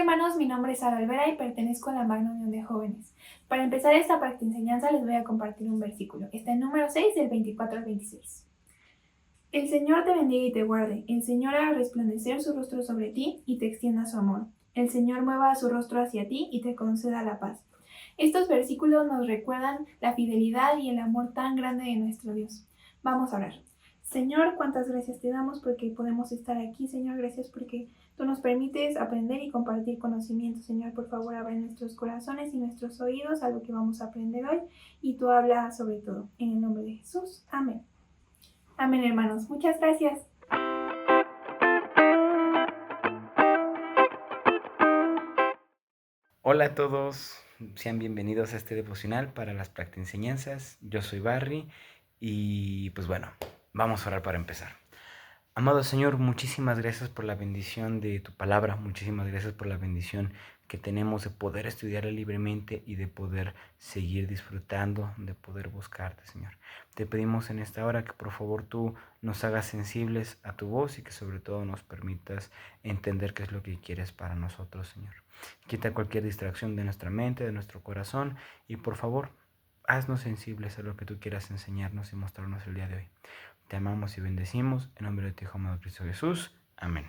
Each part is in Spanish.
hermanos, mi nombre es Sara Alvera y pertenezco a la Magna Unión de Jóvenes. Para empezar esta práctica enseñanza les voy a compartir un versículo. Está en número 6 del 24 al 26. El Señor te bendiga y te guarde. El Señor haga resplandecer su rostro sobre ti y te extienda su amor. El Señor mueva su rostro hacia ti y te conceda la paz. Estos versículos nos recuerdan la fidelidad y el amor tan grande de nuestro Dios. Vamos a orar. Señor, cuántas gracias te damos porque podemos estar aquí. Señor, gracias porque tú nos permites aprender y compartir conocimiento. Señor, por favor, abre nuestros corazones y nuestros oídos a lo que vamos a aprender hoy y tú habla sobre todo. En el nombre de Jesús. Amén. Amén, hermanos. Muchas gracias. Hola a todos, sean bienvenidos a este devocional para las enseñanzas. Yo soy Barry y pues bueno, vamos a orar para empezar. Amado Señor, muchísimas gracias por la bendición de tu palabra, muchísimas gracias por la bendición que tenemos de poder estudiarla libremente y de poder seguir disfrutando, de poder buscarte, Señor. Te pedimos en esta hora que por favor tú nos hagas sensibles a tu voz y que sobre todo nos permitas entender qué es lo que quieres para nosotros, Señor. Quita cualquier distracción de nuestra mente, de nuestro corazón y por favor, haznos sensibles a lo que tú quieras enseñarnos y mostrarnos el día de hoy. Te amamos y bendecimos en nombre de tu Hijo amado Cristo Jesús. Amén.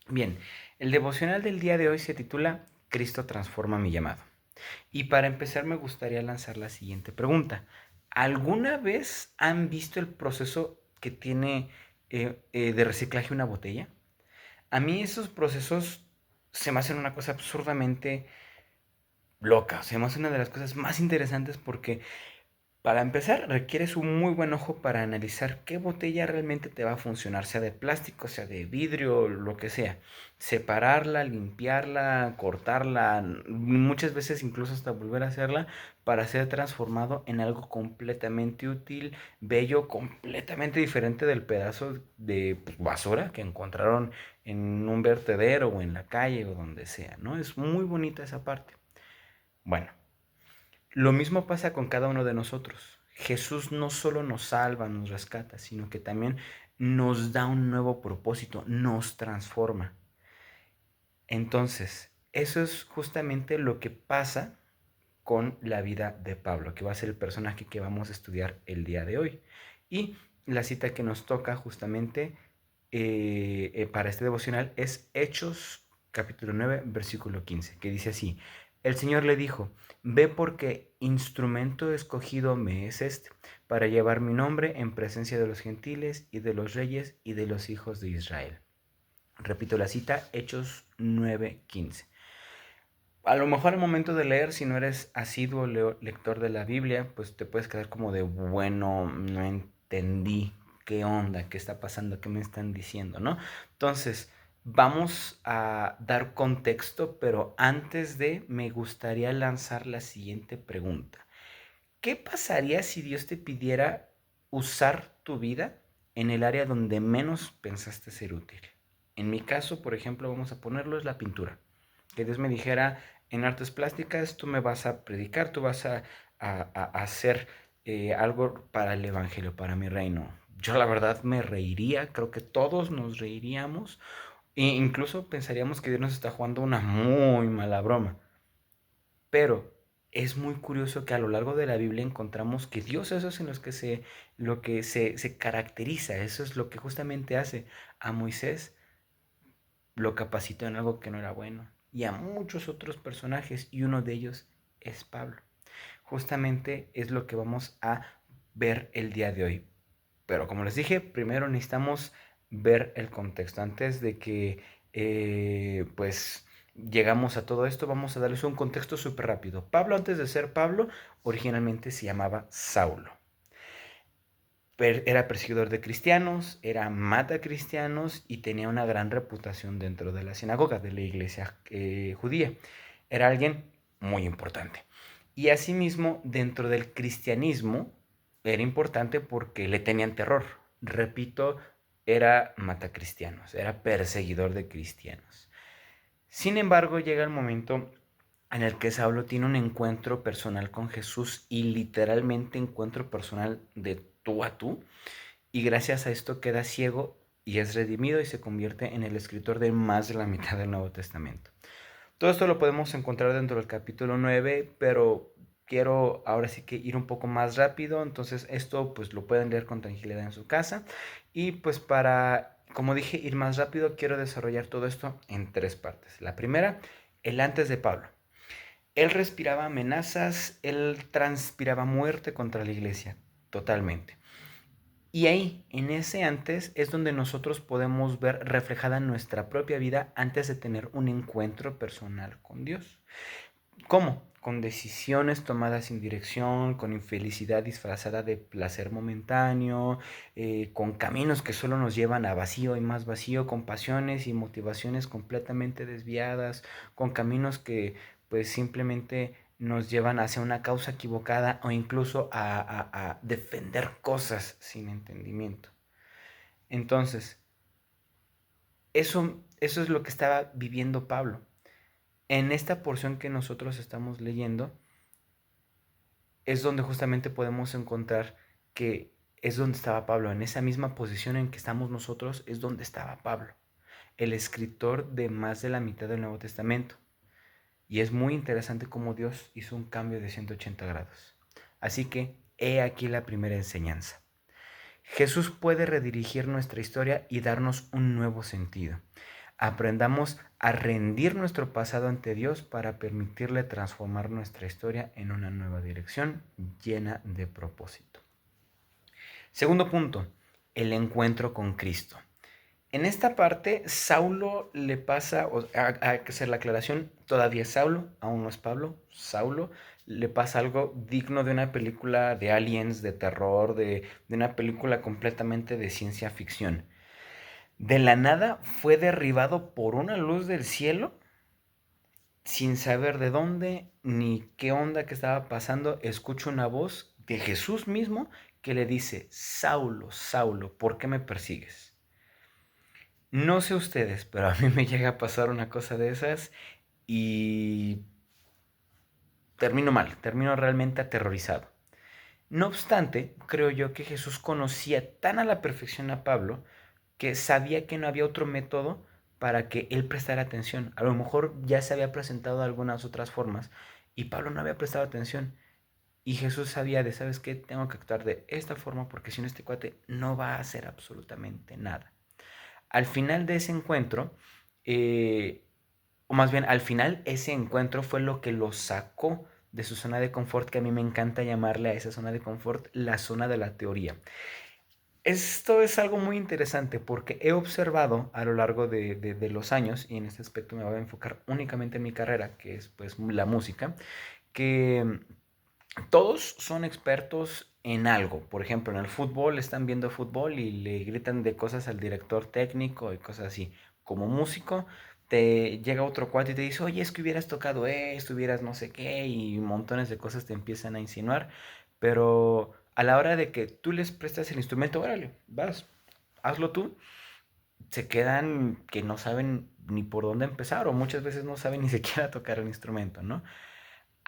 Bien, el devocional del día de hoy se titula Cristo transforma mi llamado. Y para empezar me gustaría lanzar la siguiente pregunta. ¿Alguna vez han visto el proceso que tiene de reciclaje una botella? A mí esos procesos se me hacen una cosa absurdamente loca. Se me hace una de las cosas más interesantes porque para empezar, requieres un muy buen ojo para analizar qué botella realmente te va a funcionar, sea de plástico, sea de vidrio, lo que sea. Separarla, limpiarla, cortarla, muchas veces incluso hasta volver a hacerla para ser transformado en algo completamente útil, bello, completamente diferente del pedazo de basura que encontraron en un vertedero o en la calle o donde sea, ¿no? Es muy bonita esa parte. Bueno. Lo mismo pasa con cada uno de nosotros. Jesús no solo nos salva, nos rescata, sino que también nos da un nuevo propósito, nos transforma. Entonces, eso es justamente lo que pasa con la vida de Pablo, que va a ser el personaje que vamos a estudiar el día de hoy. Y la cita que nos toca justamente para este devocional es Hechos capítulo 9 versículo 15, que dice así: el Señor le dijo, ve porque instrumento escogido me es este, para llevar mi nombre en presencia de los gentiles y de los reyes y de los hijos de Israel. Repito la cita, Hechos 9:15. A lo mejor al momento de leer, si no eres asiduo lector de la Biblia, pues te puedes quedar como de, bueno, no entendí qué onda, qué está pasando, qué me están diciendo, ¿no? Entonces, vamos a dar contexto, pero antes de, me gustaría lanzar la siguiente pregunta. ¿Qué pasaría si Dios te pidiera usar tu vida en el área donde menos pensaste ser útil? En mi caso, por ejemplo, vamos a ponerlo, es la pintura. Que Dios me dijera, en artes plásticas tú me vas a predicar, tú vas a hacer algo para el Evangelio, para mi reino. Yo la verdad me reiría, creo que todos nos reiríamos e incluso pensaríamos que Dios nos está jugando una muy mala broma. Pero es muy curioso que a lo largo de la Biblia encontramos que Dios eso es en lo que se caracteriza, eso es lo que justamente hace a Moisés, lo capacitó en algo que no era bueno, y a muchos otros personajes, y uno de ellos es Pablo. Justamente es lo que vamos a ver el día de hoy. Pero como les dije, primero necesitamos ver el contexto. Antes de que pues llegamos a todo esto, vamos a darles un contexto súper rápido. Pablo, antes de ser Pablo, originalmente se llamaba Saulo. Era perseguidor de cristianos, era mata cristianos y tenía una gran reputación dentro de la sinagoga, de la iglesia judía. Era alguien muy importante. Y asimismo, dentro del cristianismo, era importante porque le tenían terror. Repito, era matacristianos, era perseguidor de cristianos. Sin embargo, llega el momento en el que Saulo tiene un encuentro personal con Jesús y literalmente encuentro personal de tú a tú. Y gracias a esto queda ciego y es redimido y se convierte en el escritor de más de la mitad del Nuevo Testamento. Todo esto lo podemos encontrar dentro del capítulo 9, pero quiero ahora sí que ir un poco más rápido, entonces esto pues lo pueden leer con tranquilidad en su casa y pues para, como dije, ir más rápido, quiero desarrollar todo esto en tres partes. La primera, el antes de Pablo. Él respiraba amenazas, él transpiraba muerte contra la iglesia, totalmente. Y ahí, en ese antes, es donde nosotros podemos ver reflejada nuestra propia vida antes de tener un encuentro personal con Dios. ¿Cómo? Con decisiones tomadas sin dirección, con infelicidad disfrazada de placer momentáneo, con caminos que solo nos llevan a vacío y más vacío, con pasiones y motivaciones completamente desviadas, con caminos que pues simplemente nos llevan hacia una causa equivocada o incluso a defender cosas sin entendimiento. Entonces, eso es lo que estaba viviendo Pablo. En esta porción que nosotros estamos leyendo, es donde justamente podemos encontrar que es donde estaba Pablo. En esa misma posición en que estamos nosotros es donde estaba Pablo, el escritor de más de la mitad del Nuevo Testamento. Y es muy interesante cómo Dios hizo un cambio de 180 grados. Así que he aquí la primera enseñanza. Jesús puede redirigir nuestra historia y darnos un nuevo sentido. Aprendamos a rendir nuestro pasado ante Dios para permitirle transformar nuestra historia en una nueva dirección llena de propósito. Segundo punto, el encuentro con Cristo. En esta parte, Saulo le pasa, hay que hacer la aclaración, todavía es Saulo, aún no es Pablo, Saulo le pasa algo digno de una película de aliens, de terror, de una película completamente de ciencia ficción. De la nada fue derribado por una luz del cielo, sin saber de dónde ni qué onda que estaba pasando. Escucha una voz de Jesús mismo que le dice: Saulo, Saulo, ¿por qué me persigues? No sé ustedes, pero a mí me llega a pasar una cosa de esas y termino mal, termino realmente aterrorizado. No obstante, creo yo que Jesús conocía tan a la perfección a Pablo que sabía que no había otro método para que él prestara atención. A lo mejor ya se había presentado de algunas otras formas y Pablo no había prestado atención. Y Jesús sabía de, ¿sabes qué? Tengo que actuar de esta forma porque si no este cuate no va a hacer absolutamente nada. Al final de ese encuentro, eh, o más bien al final ese encuentro fue lo que lo sacó de su zona de confort, que a mí me encanta llamarle a esa zona de confort la zona de la teoría. Esto es algo muy interesante porque he observado a lo largo de los años, y en este aspecto me voy a enfocar únicamente en mi carrera, que es pues la música, que todos son expertos en algo. Por ejemplo, en el fútbol están viendo fútbol y le gritan de cosas al director técnico y cosas así. Como músico, te llega otro cuate y te dice, oye, es que hubieras tocado esto, hubieras no sé qué, y montones de cosas te empiezan a insinuar. Pero a la hora de que tú les prestas el instrumento, órale, vas, hazlo tú, se quedan que no saben ni por dónde empezar o muchas veces no saben ni siquiera tocar el instrumento, ¿no?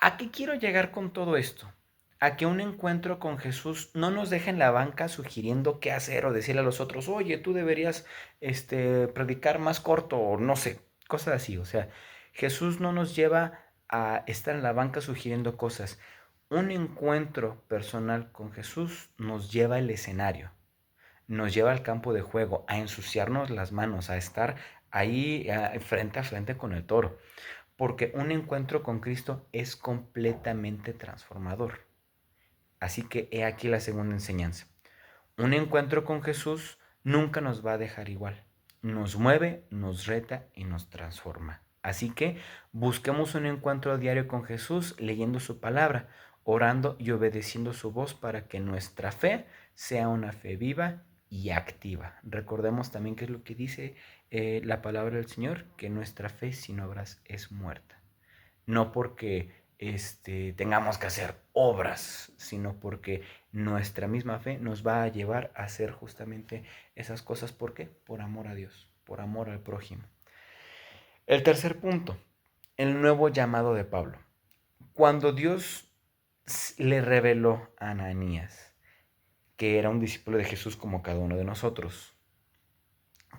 ¿A qué quiero llegar con todo esto? A que un encuentro con Jesús no nos deje en la banca sugiriendo qué hacer o decirle a los otros, oye, tú deberías predicar más corto o no sé, cosas así. O sea, Jesús no nos lleva a estar en la banca sugiriendo cosas. Un encuentro personal con Jesús nos lleva al escenario, nos lleva al campo de juego, a ensuciarnos las manos, a estar ahí frente a frente con el toro. Porque un encuentro con Cristo es completamente transformador. Así que he aquí la segunda enseñanza. Un encuentro con Jesús nunca nos va a dejar igual. Nos mueve, nos reta y nos transforma. Así que busquemos un encuentro diario con Jesús leyendo su palabra, orando y obedeciendo su voz para que nuestra fe sea una fe viva y activa. Recordemos también que es lo que dice la palabra del Señor, que nuestra fe sin obras es muerta. No porque tengamos que hacer obras, sino porque nuestra misma fe nos va a llevar a hacer justamente esas cosas. ¿Por qué? Por amor a Dios, por amor al prójimo. El tercer punto, el nuevo llamado de Pablo. Cuando Dios le reveló a Ananías que era un discípulo de Jesús como cada uno de nosotros,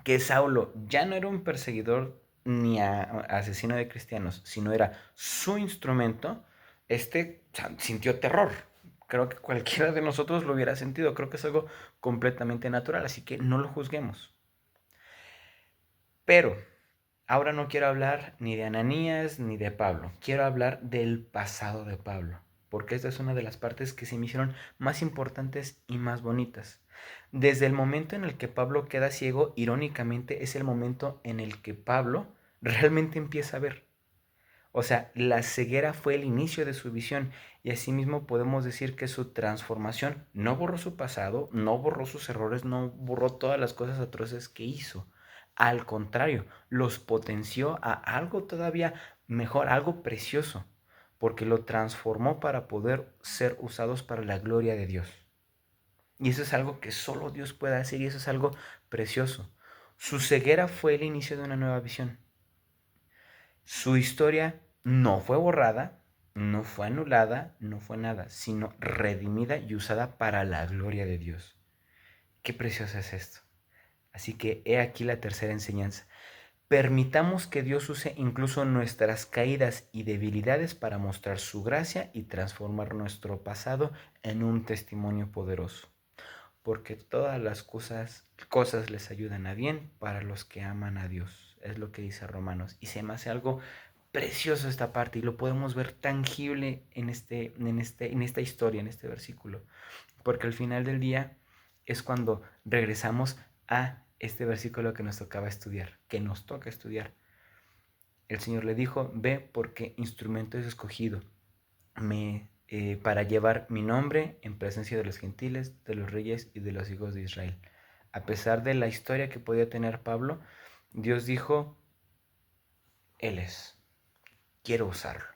que Saulo ya no era un perseguidor ni asesino de cristianos, sino era su instrumento, sintió terror. Creo que cualquiera de nosotros lo hubiera sentido. Creo que es algo completamente natural, así que no lo juzguemos. Pero ahora no quiero hablar ni de Ananías ni de Pablo. Quiero hablar del pasado de Pablo, porque esta es una de las partes que se me hicieron más importantes y más bonitas. Desde el momento en el que Pablo queda ciego, irónicamente es el momento en el que Pablo realmente empieza a ver. O sea, la ceguera fue el inicio de su visión y asimismo podemos decir que su transformación no borró su pasado, no borró sus errores, no borró todas las cosas atroces que hizo. Al contrario, los potenció a algo todavía mejor, algo precioso, porque lo transformó para poder ser usados para la gloria de Dios. Y eso es algo que solo Dios puede hacer y eso es algo precioso. Su ceguera fue el inicio de una nueva visión. Su historia no fue borrada, no fue anulada, no fue nada, sino redimida y usada para la gloria de Dios. Qué precioso es esto. Así que he aquí la tercera enseñanza. Permitamos que Dios use incluso nuestras caídas y debilidades para mostrar su gracia y transformar nuestro pasado en un testimonio poderoso. Porque todas las cosas les ayudan a bien para los que aman a Dios. Es lo que dice Romanos. Y se me hace algo precioso esta parte y lo podemos ver tangible en esta historia, en este versículo. Porque al final del día es cuando regresamos a este versículo que nos tocaba estudiar, que nos toca estudiar. El Señor le dijo, ve porque instrumento es escogido para llevar mi nombre en presencia de los gentiles, de los reyes y de los hijos de Israel. A pesar de la historia que podía tener Pablo, Dios dijo, Él es, quiero usarlo.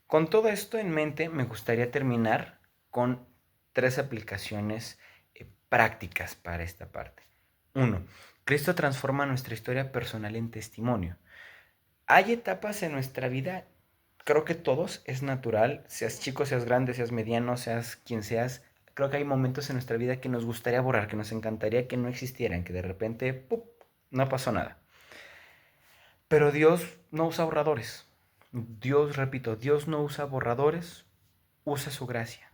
Con todo esto en mente, me gustaría terminar con 3 aplicaciones prácticas para esta parte. 1. Cristo transforma nuestra historia personal en testimonio. Hay etapas en nuestra vida, creo que todos, es natural, seas chico, seas grande, seas mediano, seas quien seas, creo que hay momentos en nuestra vida que nos gustaría borrar, que nos encantaría que no existieran, que de repente, ¡pup!, no pasó nada. Pero Dios no usa borradores. Dios no usa borradores, usa su gracia.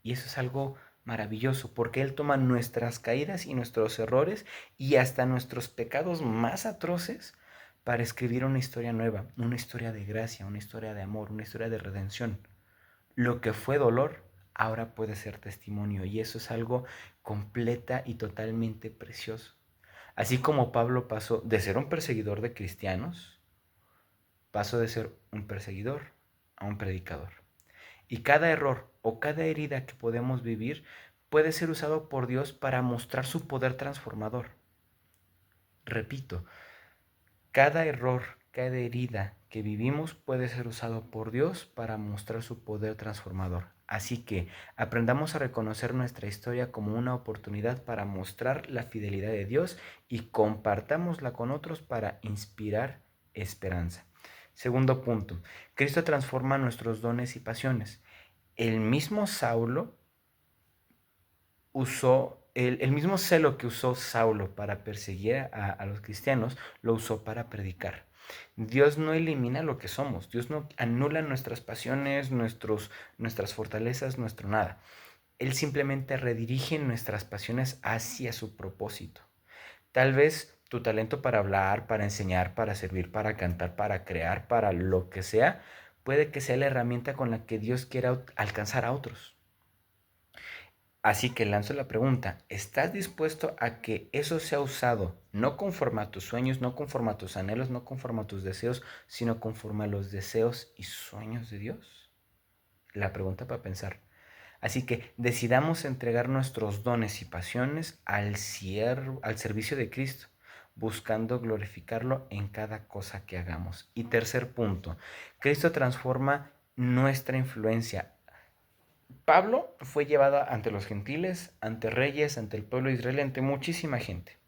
Y eso es algo maravilloso, porque Él toma nuestras caídas y nuestros errores y hasta nuestros pecados más atroces para escribir una historia nueva, una historia de gracia, una historia de amor, una historia de redención. Lo que fue dolor ahora puede ser testimonio y eso es algo completa y totalmente precioso. Así como Pablo pasó de ser un perseguidor de cristianos, pasó de ser un perseguidor a un predicador. Y cada error o cada herida que podemos vivir puede ser usado por Dios para mostrar su poder transformador. Repito, cada error, cada herida que vivimos puede ser usado por Dios para mostrar su poder transformador. Así que aprendamos a reconocer nuestra historia como una oportunidad para mostrar la fidelidad de Dios y compartámosla con otros para inspirar esperanza. Segundo punto, Cristo transforma nuestros dones y pasiones. El mismo Saulo usó, el mismo celo que usó Saulo para perseguir a los cristianos, lo usó para predicar. Dios no elimina lo que somos, Dios no anula nuestras pasiones, nuestras fortalezas, nuestro nada. Él simplemente redirige nuestras pasiones hacia su propósito. Tal vez tu talento para hablar, para enseñar, para servir, para cantar, para crear, para lo que sea, puede que sea la herramienta con la que Dios quiera alcanzar a otros. Así que lanzo la pregunta, ¿estás dispuesto a que eso sea usado no conforme a tus sueños, no conforme a tus anhelos, no conforme a tus deseos, sino conforme a los deseos y sueños de Dios? La pregunta para pensar. Así que decidamos entregar nuestros dones y pasiones al servicio de Cristo, buscando glorificarlo en cada cosa que hagamos. Y tercer punto, Cristo transforma nuestra influencia. Pablo fue llevado ante los gentiles, ante reyes, ante el pueblo de Israel, ante muchísima gente.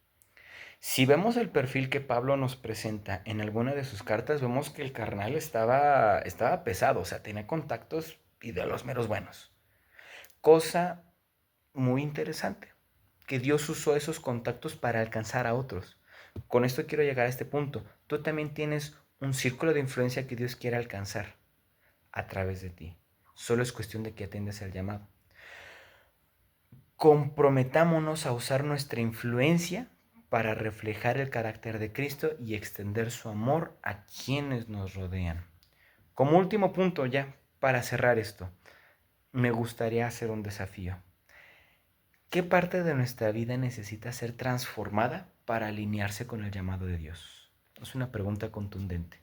Si vemos el perfil que Pablo nos presenta en alguna de sus cartas, vemos que el carnal estaba pesado, o sea, tenía contactos y de los meros buenos. Cosa muy interesante, que Dios usó esos contactos para alcanzar a otros. Con esto quiero llegar a este punto. tú también tienes un círculo de influencia que Dios quiere alcanzar a través de ti. Solo es cuestión de que atiendas el llamado. Comprometámonos a usar nuestra influencia para reflejar el carácter de Cristo y extender su amor a quienes nos rodean. Como último punto, ya para cerrar esto, me gustaría hacer un desafío. ¿Qué parte de nuestra vida necesita ser transformada para alinearse con el llamado de Dios? Es una pregunta contundente.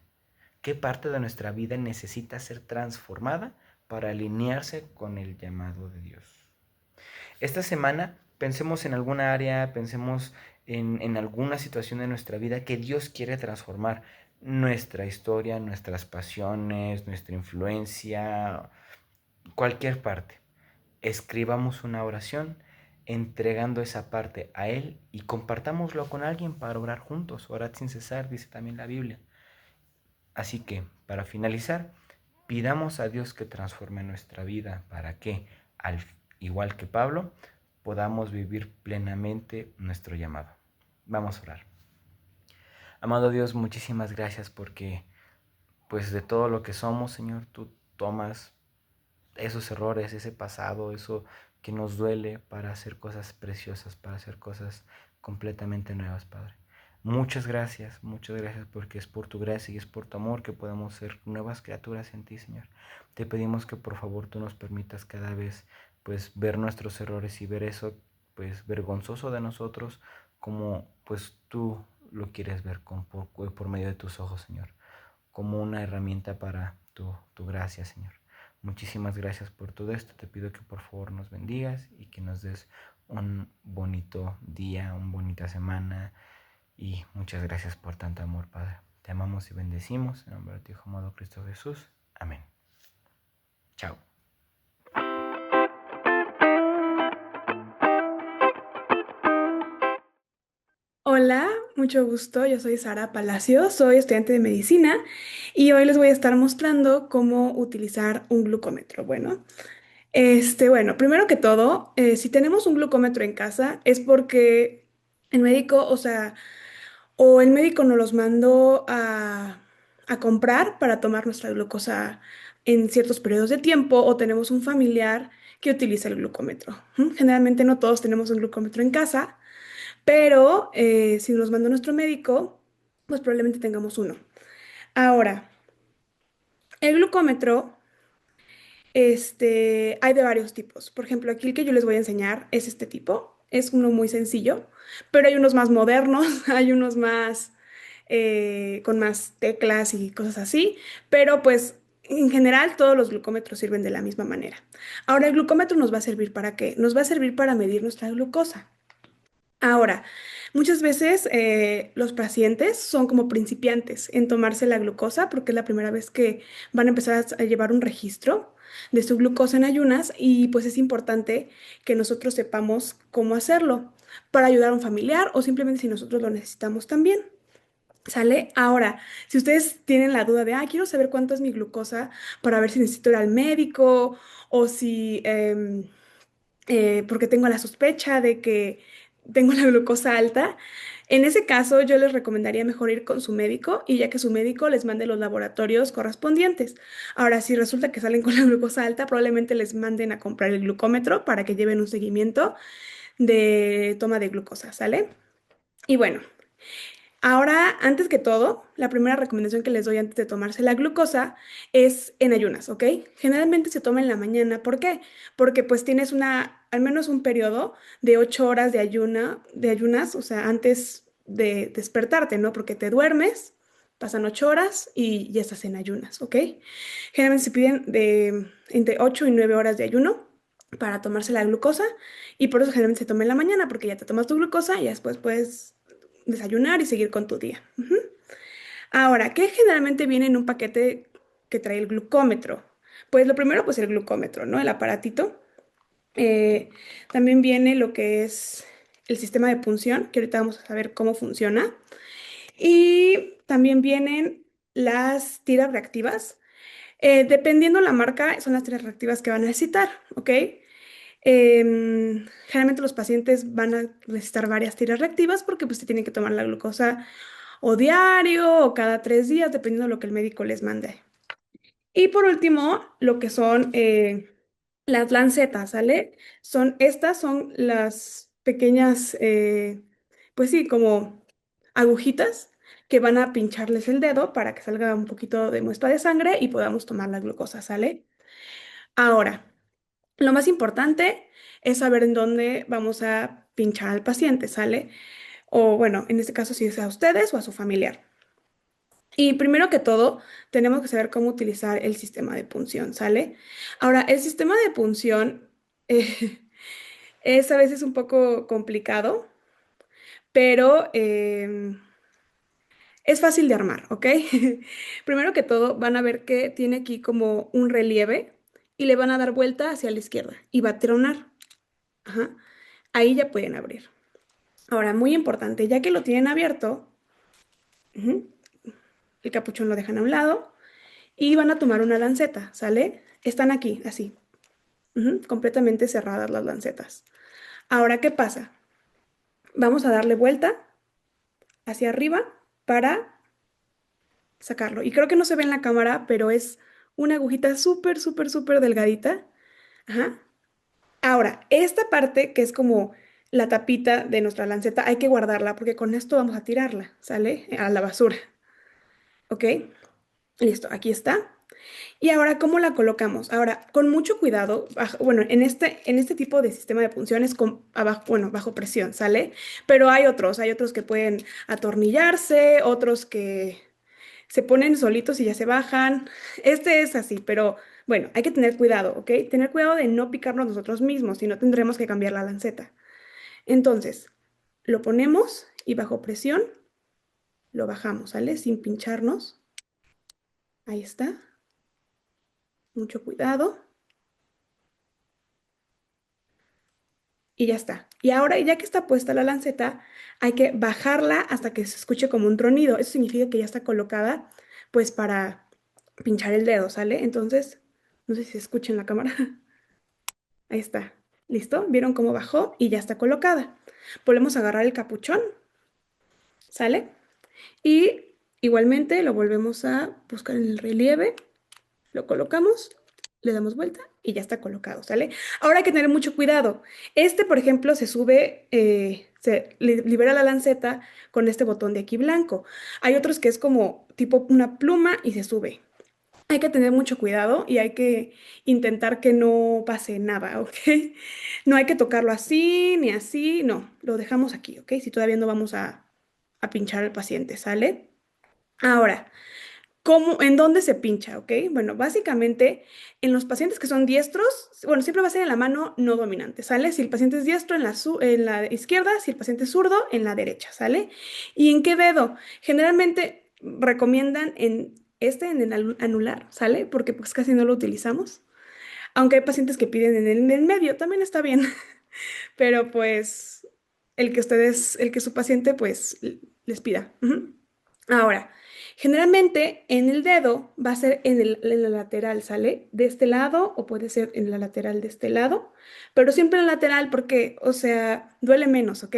¿Qué parte de nuestra vida necesita ser transformada para alinearse con el llamado de Dios? Esta semana pensemos en alguna área, pensemos en alguna situación de nuestra vida que Dios quiere transformar. Nuestra historia, nuestras pasiones, nuestra influencia, cualquier parte. Escribamos una oración entregando esa parte a Él y compartámoslo con alguien para orar juntos. Orad sin cesar, dice también la Biblia. Así que, para finalizar, pidamos a Dios que transforme nuestra vida para que, al igual que Pablo, podamos vivir plenamente nuestro llamado. Vamos a orar. Amado Dios, muchísimas gracias porque, pues de todo lo que somos, Señor, tú tomas esos errores, ese pasado, eso que nos duele para hacer cosas preciosas, para hacer cosas completamente nuevas, Padre. Muchas gracias porque es por tu gracia y es por tu amor que podemos ser nuevas criaturas en ti, Señor. Te pedimos que por favor tú nos permitas cada vez pues ver nuestros errores y ver eso pues vergonzoso de nosotros como pues tú lo quieres ver por medio de tus ojos, Señor, como una herramienta para tu gracia, Señor. Muchísimas gracias por todo esto. Te pido que por favor nos bendigas y que nos des un bonito día, una bonita semana. Y muchas gracias por tanto amor, Padre. Te amamos y bendecimos. En nombre de tu Hijo amado Cristo Jesús. Amén. Chao. Hola, mucho gusto. Yo soy Sara Palacio, soy estudiante de medicina y hoy les voy a estar mostrando cómo utilizar un glucómetro. Bueno, primero que todo, si tenemos un glucómetro en casa es porque el médico, o el médico nos los mandó a comprar para tomar nuestra glucosa en ciertos periodos de tiempo o tenemos un familiar que utiliza el glucómetro. Generalmente no todos tenemos un glucómetro en casa. Pero si nos mandó nuestro médico, pues probablemente tengamos uno. Ahora, el glucómetro, hay de varios tipos. Por ejemplo, aquí el que yo les voy a enseñar es este tipo. Es uno muy sencillo, pero hay unos más modernos, hay unos más con más teclas y cosas así. Pero pues en general todos los glucómetros sirven de la misma manera. Ahora, el glucómetro nos va a servir ¿para qué? Nos va a servir para medir nuestra glucosa. Ahora, muchas veces los pacientes son como principiantes en tomarse la glucosa porque es la primera vez que van a empezar a llevar un registro de su glucosa en ayunas y pues es importante que nosotros sepamos cómo hacerlo para ayudar a un familiar o simplemente si nosotros lo necesitamos también. ¿Sale? Ahora, si ustedes tienen la duda de, quiero saber cuánto es mi glucosa para ver si necesito ir al médico o si porque tengo la sospecha de que tengo la glucosa alta. En ese caso, yo les recomendaría mejor ir con su médico y ya que su médico les mande los laboratorios correspondientes. Ahora, si resulta que salen con la glucosa alta, probablemente les manden a comprar el glucómetro para que lleven un seguimiento de toma de glucosa, ¿sale? Y bueno. Ahora, antes que todo, la primera recomendación que les doy antes de tomarse la glucosa es en ayunas, ¿ok? Generalmente se toma en la mañana. ¿Por qué? Porque pues tienes al menos un periodo de 8 horas de ayunas, o sea, antes de despertarte, ¿no? Porque te duermes, pasan 8 horas y ya estás en ayunas, ¿ok? Generalmente se piden entre 8 y 9 horas de ayuno para tomarse la glucosa y por eso generalmente se toma en la mañana porque ya te tomas tu glucosa y ya después puedes desayunar y seguir con tu día. Ahora, ¿qué generalmente viene en un paquete que trae el glucómetro? Pues lo primero, pues el glucómetro, ¿no? El aparatito. Eh, También viene lo que es el sistema de punción, que ahorita vamos a saber cómo funciona. Y también vienen las tiras reactivas. Dependiendo la marca, son las tiras reactivas que van a necesitar, ¿ok? Generalmente los pacientes van a necesitar varias tiras reactivas porque pues se tienen que tomar la glucosa o diario o cada 3 días, dependiendo de lo que el médico les mande. Y por último, lo que son las lancetas, ¿sale? Estas son las pequeñas, pues sí, como agujitas que van a pincharles el dedo para que salga un poquito de muestra de sangre y podamos tomar la glucosa, ¿sale? Ahora, lo más importante es saber en dónde vamos a pinchar al paciente, ¿sale? O bueno, en este caso si es a ustedes o a su familiar. Y primero que todo, tenemos que saber cómo utilizar el sistema de punción, ¿sale? Ahora, el sistema de punción es a veces un poco complicado, pero es fácil de armar, ¿ok? Primero que todo, van a ver que tiene aquí como un relieve y le van a dar vuelta hacia la izquierda y va a tronar. Ajá. Ahí ya pueden abrir. Ahora, muy importante, ya que lo tienen abierto, ujú, el capuchón lo dejan a un lado y van a tomar una lanceta, ¿sale? Están aquí, así, completamente cerradas las lancetas. Ahora, ¿qué pasa? Vamos a darle vuelta hacia arriba para sacarlo. Y creo que no se ve en la cámara, pero es una agujita súper, súper, súper delgadita. Ajá. Ahora, esta parte que es como la tapita de nuestra lanceta, hay que guardarla porque con esto vamos a tirarla, ¿sale? A la basura. ¿Ok? Listo, aquí está. Y ahora, ¿cómo la colocamos? Ahora, con mucho cuidado, bueno, en este tipo de sistema de punciones, bueno, bajo presión, ¿sale? Pero hay otros que pueden atornillarse, otros que se ponen solitos y ya se bajan. Este es así, pero bueno, hay que tener cuidado, ¿ok? Tener cuidado de no picarnos nosotros mismos, si no tendremos que cambiar la lanceta. Entonces, lo ponemos y bajo presión lo bajamos, ¿sale? Sin pincharnos. Ahí está. Mucho cuidado. Y ya está. Y ahora, ya que está puesta la lanceta, hay que bajarla hasta que se escuche como un tronido. Eso significa que ya está colocada, pues, para pinchar el dedo, ¿sale? Entonces, no sé si se escucha en la cámara. Ahí está. ¿Listo? ¿Vieron cómo bajó? Y ya está colocada. Volvemos a agarrar el capuchón, ¿sale? Y igualmente lo volvemos a buscar en el relieve, lo colocamos, le damos vuelta y ya está colocado, ¿sale? Ahora hay que tener mucho cuidado. Por ejemplo, se sube, libera la lanceta con este botón de aquí blanco. Hay otros que es como tipo una pluma y se sube. Hay que tener mucho cuidado y hay que intentar que no pase nada, ¿ok? No hay que tocarlo así ni así, no, lo dejamos aquí, ¿ok? Si todavía no vamos a pinchar al paciente, ¿sale? Ahora, ¿en dónde se pincha, ok? Bueno, básicamente en los pacientes que son diestros, bueno, siempre va a ser en la mano no dominante, ¿sale? Si el paciente es diestro, en la izquierda, si el paciente es zurdo, en la derecha, ¿sale? ¿Y en qué dedo? Generalmente recomiendan en el anular, ¿sale? Porque pues casi no lo utilizamos. Aunque hay pacientes que piden en el medio, también está bien. Pero pues el que su paciente pues les pida. Ujú. Ahora, generalmente en el dedo va a ser en la lateral, ¿sale? De este lado o puede ser en la lateral de este lado, pero siempre en la lateral porque, o sea, duele menos, ¿ok?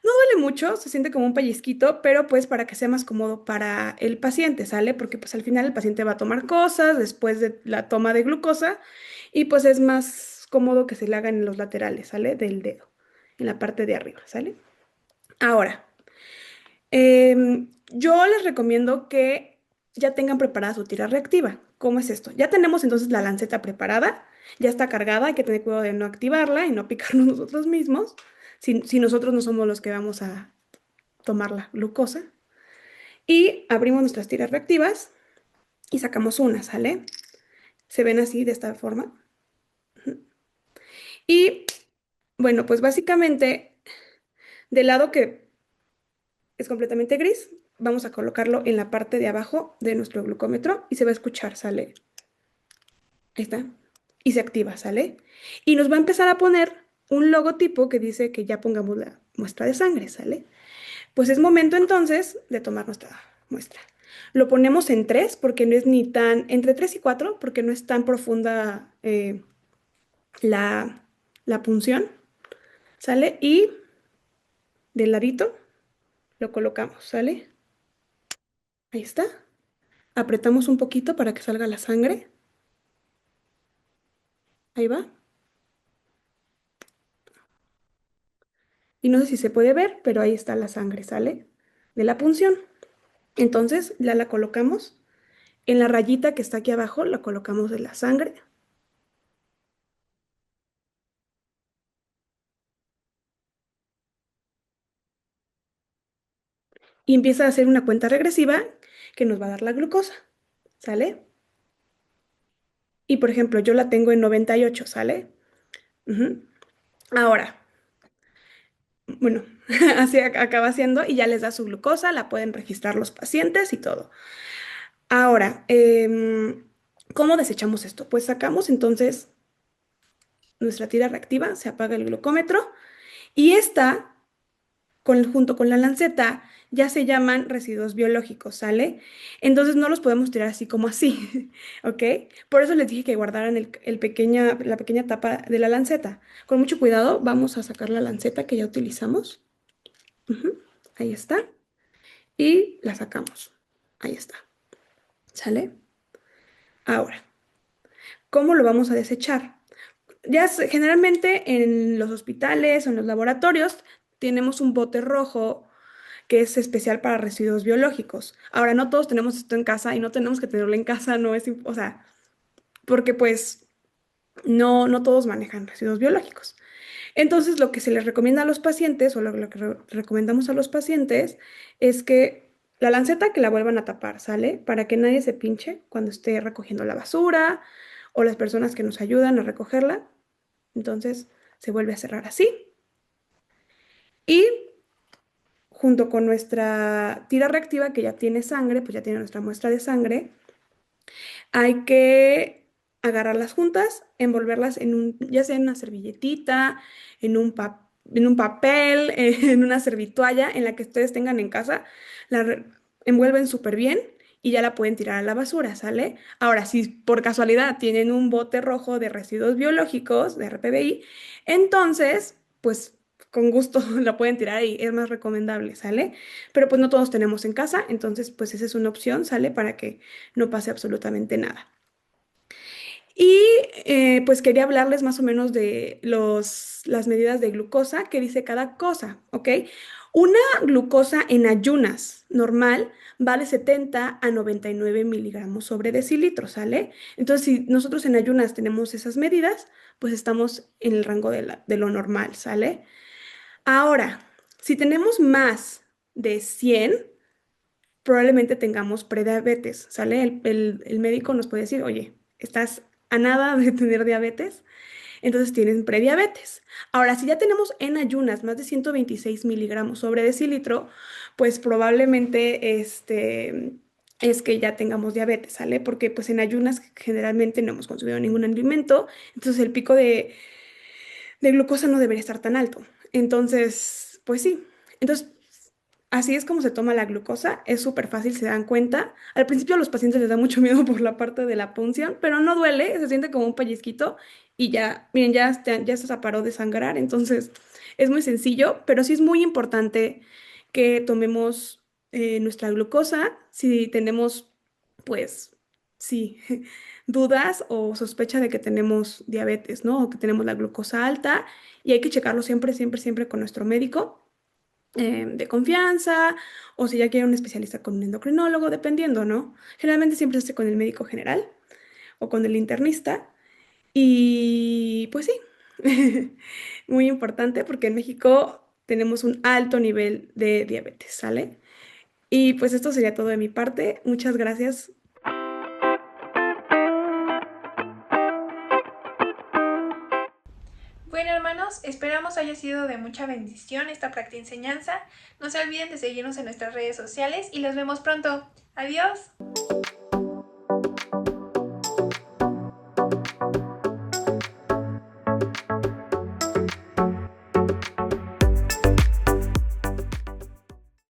No duele mucho, se siente como un pellizquito, pero pues para que sea más cómodo para el paciente, ¿sale? Porque pues al final el paciente va a tomar cosas después de la toma de glucosa y pues es más cómodo que se le hagan en los laterales, ¿sale? Del dedo, en la parte de arriba, ¿sale? Ahora. Yo les recomiendo que ya tengan preparada su tira reactiva. ¿Cómo es esto? Ya tenemos entonces la lanceta preparada, ya está cargada, hay que tener cuidado de no activarla y no picarnos nosotros mismos, si nosotros no somos los que vamos a tomar la glucosa. Y abrimos nuestras tiras reactivas y sacamos una, ¿sale? Se ven así de esta forma. Y bueno, pues básicamente del lado que es completamente gris, vamos a colocarlo en la parte de abajo de nuestro glucómetro y se va a escuchar, ¿sale? Ahí está. Y se activa, ¿sale? Y nos va a empezar a poner un logotipo que dice que ya pongamos la muestra de sangre, ¿sale? Pues es momento entonces de tomar nuestra muestra. Lo ponemos en 3 porque no es ni tan, entre 3 y 4 porque no es tan profunda la, la punción, ¿sale? Y del ladito lo colocamos, ¿sale? Ahí está. Apretamos un poquito para que salga la sangre. Ahí va. Y no sé si se puede ver, pero ahí está la sangre, ¿sale? De la punción. Entonces ya la colocamos. En la rayita que está aquí abajo, la colocamos de la sangre. Y empieza a hacer una cuenta regresiva que nos va a dar la glucosa, ¿sale? Y por ejemplo, yo la tengo en 98, ¿sale? Ujú. Ahora, bueno, así acaba siendo y ya les da su glucosa, la pueden registrar los pacientes y todo. Ahora, ¿cómo desechamos esto? Pues sacamos entonces nuestra tira reactiva, se apaga el glucómetro y esta, junto con la lanceta, ya se llaman residuos biológicos, ¿sale? Entonces no los podemos tirar así como así, ¿ok? Por eso les dije que guardaran la pequeña tapa de la lanceta. Con mucho cuidado vamos a sacar la lanceta que ya utilizamos. Ujú, ahí está. Y la sacamos. Ahí está. ¿Sale? Ahora, ¿cómo lo vamos a desechar? Generalmente en los hospitales o en los laboratorios tenemos un bote rojo que es especial para residuos biológicos. Ahora, no todos tenemos esto en casa y no tenemos que tenerlo en casa, no es, o sea, porque pues no todos manejan residuos biológicos. Entonces, lo que se les recomienda a los pacientes, o lo que recomendamos a los pacientes, es que la lanceta que la vuelvan a tapar, ¿sale? Para que nadie se pinche cuando esté recogiendo la basura o las personas que nos ayudan a recogerla. Entonces, se vuelve a cerrar así. Y junto con nuestra tira reactiva, que ya tiene sangre, pues ya tiene nuestra muestra de sangre, hay que agarrarlas juntas, envolverlas ya sea en una servilletita, en un papel, en una servitoalla, en la que ustedes tengan en casa, envuelven súper bien y ya la pueden tirar a la basura, ¿sale? Ahora, si por casualidad tienen un bote rojo de residuos biológicos, de RPBI, entonces, pues con gusto la pueden tirar ahí, es más recomendable, ¿sale? Pero pues no todos tenemos en casa, entonces pues esa es una opción, ¿sale? Para que no pase absolutamente nada. Y pues quería hablarles más o menos de las medidas de glucosa que dice cada cosa, ¿ok? Una glucosa en ayunas normal vale 70 a 99 miligramos sobre decilitro, ¿sale? Entonces, si nosotros en ayunas tenemos esas medidas, pues estamos en el rango de lo normal, ¿sale? Ahora, si tenemos más de 100 probablemente tengamos prediabetes, ¿sale? El médico nos puede decir, oye, estás a nada de tener diabetes, entonces tienen prediabetes. Ahora, si ya tenemos en ayunas más de 126 miligramos sobre decilitro, pues probablemente es que ya tengamos diabetes, ¿sale? Porque pues en ayunas generalmente no hemos consumido ningún alimento, entonces el pico de glucosa no debería estar tan alto. Entonces, pues sí. Entonces, así es como se toma la glucosa, es súper fácil, se dan cuenta. Al principio a los pacientes les da mucho miedo por la parte de la punción, pero no duele, se siente como un pellizquito y ya, miren, ya se paró de sangrar, entonces es muy sencillo, pero sí es muy importante que tomemos nuestra glucosa si tenemos, pues, sí, dudas o sospecha de que tenemos diabetes, ¿no? O que tenemos la glucosa alta y hay que checarlo siempre, siempre, siempre con nuestro médico de confianza o si ya quiere un especialista con un endocrinólogo, dependiendo, ¿no? Generalmente siempre se hace con el médico general o con el internista y pues sí, muy importante porque en México tenemos un alto nivel de diabetes, ¿sale? Y pues esto sería todo de mi parte. Muchas gracias. Bueno, hermanos, esperamos haya sido de mucha bendición esta práctica enseñanza. No se olviden de seguirnos en nuestras redes sociales y los vemos pronto. Adiós.